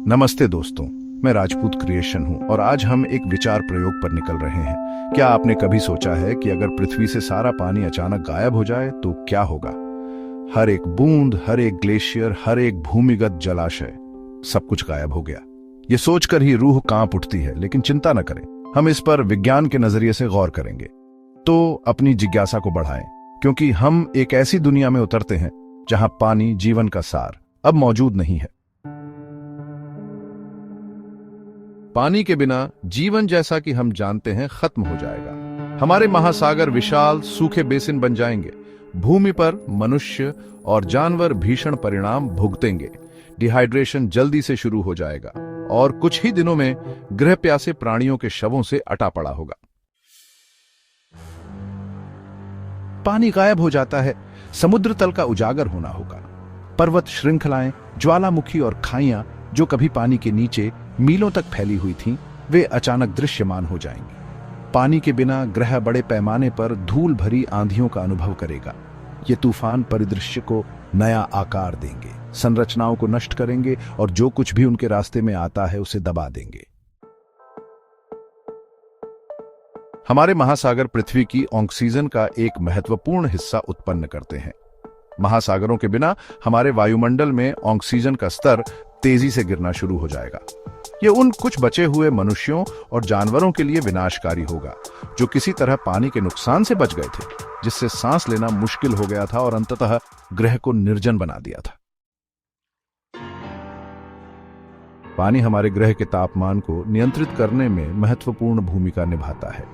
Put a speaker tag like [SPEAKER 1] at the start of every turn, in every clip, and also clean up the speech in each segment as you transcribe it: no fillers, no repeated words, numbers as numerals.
[SPEAKER 1] नमस्ते दोस्तों, मैं राजपूत क्रिएशन हूं और आज हम एक विचार प्रयोग पर निकल रहे हैं। क्या आपने कभी सोचा है कि अगर पृथ्वी से सारा पानी अचानक गायब हो जाए तो क्या होगा? हर एक बूंद, हर एक ग्लेशियर, हर एक भूमिगत जलाशय, सब कुछ गायब हो गया। ये सोचकर ही रूह कांप उठती है, लेकिन चिंता न करें, हम इस पर विज्ञान के नजरिए से गौर करेंगे। तो अपनी जिज्ञासा को बढ़ाएं, क्योंकि हम एक ऐसी दुनिया में उतरते हैं जहां पानी, जीवन का सार, अब मौजूद नहीं है। पानी के बिना जीवन जैसा कि हम जानते हैं खत्म हो जाएगा। हमारे महासागर विशाल सूखे बेसिन बन जाएंगे। भूमि पर मनुष्य और जानवर भीषण परिणाम भुगतेंगे। डिहाइड्रेशन जल्दी से शुरू हो जाएगा और कुछ ही दिनों में गृह प्यासे प्राणियों के शवों से अटा पड़ा होगा। पानी गायब हो जाता है, समुद्र तल का उजागर होना होगा। पर्वत श्रृंखलाएं, ज्वालामुखी और खाइयां जो कभी पानी के नीचे मीलों तक फैली हुई थीं, वे अचानक दृश्यमान हो जाएंगी। पानी के बिना ग्रह बड़े पैमाने पर धूल भरी आंधियों का अनुभव करेगा। ये तूफान परिदृश्य को नया आकार देंगे, संरचनाओं को नष्ट करेंगे और जो कुछ भी उनके रास्ते में आता है उसे दबा देंगे। हमारे महासागर पृथ्वी की ऑक्सीजन का एक महत्वपूर्ण हिस्सा उत्पन्न करते हैं। महासागरों के बिना हमारे वायुमंडल में ऑक्सीजन का स्तर तेजी से गिरना शुरू हो जाएगा। यह उन कुछ बचे हुए मनुष्यों और जानवरों के लिए विनाशकारी होगा जो किसी तरह पानी के नुकसान से बच गए थे, जिससे सांस लेना मुश्किल हो गया था और अंततः ग्रह को निर्जन बना दिया था। पानी हमारे ग्रह के तापमान को नियंत्रित करने में महत्वपूर्ण भूमिका निभाता है।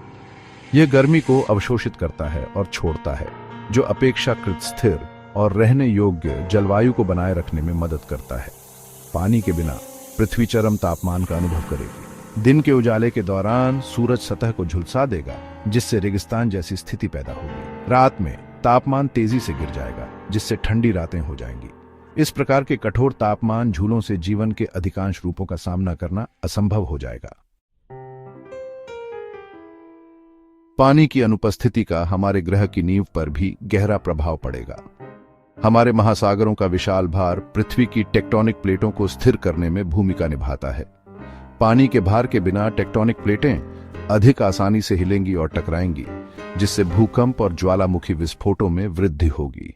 [SPEAKER 1] यह गर्मी को अवशोषित करता है और छोड़ता है, जो अपेक्षाकृत स्थिर और रहने योग्य जलवायु को बनाए रखने में मदद करता है। पानी के बिना पृथ्वी चरम तापमान का अनुभव करेगी। दिन के उजाले के दौरान सूरज सतह को झुलसा देगा, जिससे रेगिस्तान जैसी स्थिति पैदा होगी। रात में तापमान तेजी से गिर जाएगा, जिससे ठंडी रातें हो जाएंगी। इस प्रकार के कठोर तापमान झूलों से जीवन के अधिकांश रूपों का सामना करना असंभव हो जाएगा। पानी की अनुपस्थिति का हमारे ग्रह की नींव पर भी गहरा प्रभाव पड़ेगा। हमारे महासागरों का विशाल भार पृथ्वी की टेक्टोनिक प्लेटों को स्थिर करने में भूमिका निभाता है। पानी के भार के बिना टेक्टोनिक प्लेटें अधिक आसानी से हिलेंगी और टकराएंगी, जिससे भूकंप और ज्वालामुखी विस्फोटों में वृद्धि होगी।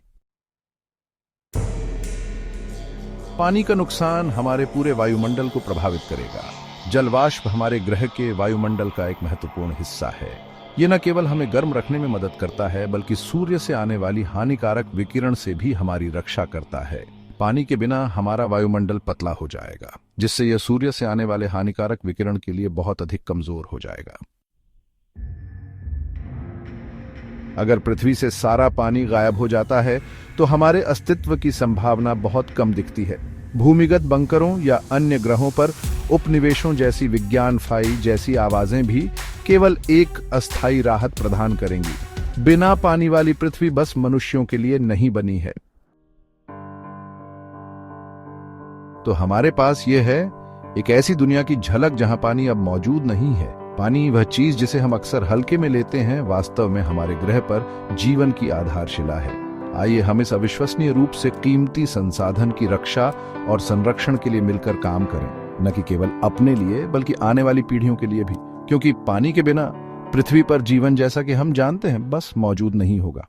[SPEAKER 1] पानी का नुकसान हमारे पूरे वायुमंडल को प्रभावित करेगा। जलवाष्प हमारे ग्रह के वायुमंडल का एक महत्वपूर्ण हिस्सा है। ये न केवल हमें गर्म रखने में मदद करता है, बल्कि सूर्य से आने वाली हानिकारक विकिरण से भी हमारी रक्षा करता है। पानी के बिना हमारा वायुमंडल पतला हो जाएगा, जिससे यह सूर्य से आने वाले हानिकारक विकिरण के लिए बहुत अधिक कमजोर हो जाएगा। अगर पृथ्वी से सारा पानी गायब हो जाता है तो हमारे अस्तित्व की संभावना बहुत कम दिखती है। भूमिगत बंकरों या अन्य ग्रहों पर उपनिवेशों जैसी विज्ञान फाई जैसी आवाजें भी केवल एक अस्थायी राहत प्रदान करेंगी। बिना पानी वाली पृथ्वी बस मनुष्यों के लिए नहीं बनी है। तो हमारे पास यह है एक ऐसी दुनिया की झलक जहां पानी अब मौजूद नहीं है। पानी, वह चीज जिसे हम अक्सर हल्के में लेते हैं, वास्तव में हमारे ग्रह पर जीवन की आधारशिला है। आइए हम इस अविश्वसनीय रूप से कीमती संसाधन की रक्षा और संरक्षण के लिए मिलकर काम करें, न कि केवल अपने लिए बल्कि आने वाली पीढ़ियों के लिए भी, क्योंकि पानी के बिना पृथ्वी पर जीवन जैसा कि हम जानते हैं बस मौजूद नहीं होगा।